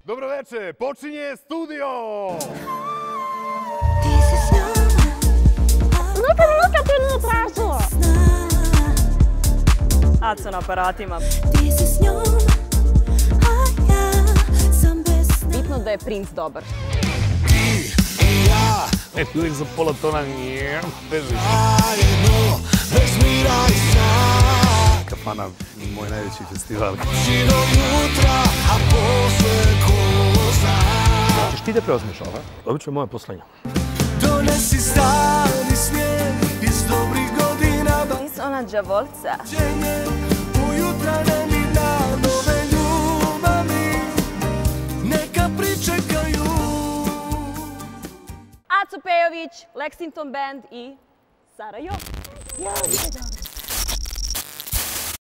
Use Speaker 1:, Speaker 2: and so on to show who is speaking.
Speaker 1: Dobroveče, počinje studio!
Speaker 2: Nikad ti nije tražio!
Speaker 3: Aco na aparatima. Bitno da je princ dobar.
Speaker 1: Ti uvijek za pola tona bežiš. Kafana, moj najveći festival.
Speaker 4: Češ ti da preozmeš ovo? Obično je moje poslanje.
Speaker 5: Donesi stari snijeg iz dobrih godina.
Speaker 3: Nisi ona džavolca.
Speaker 5: Ujutra nemi danove ljubavi, neka pričekaju.
Speaker 3: Aco Pejović, Lexington Band i Sarajevo.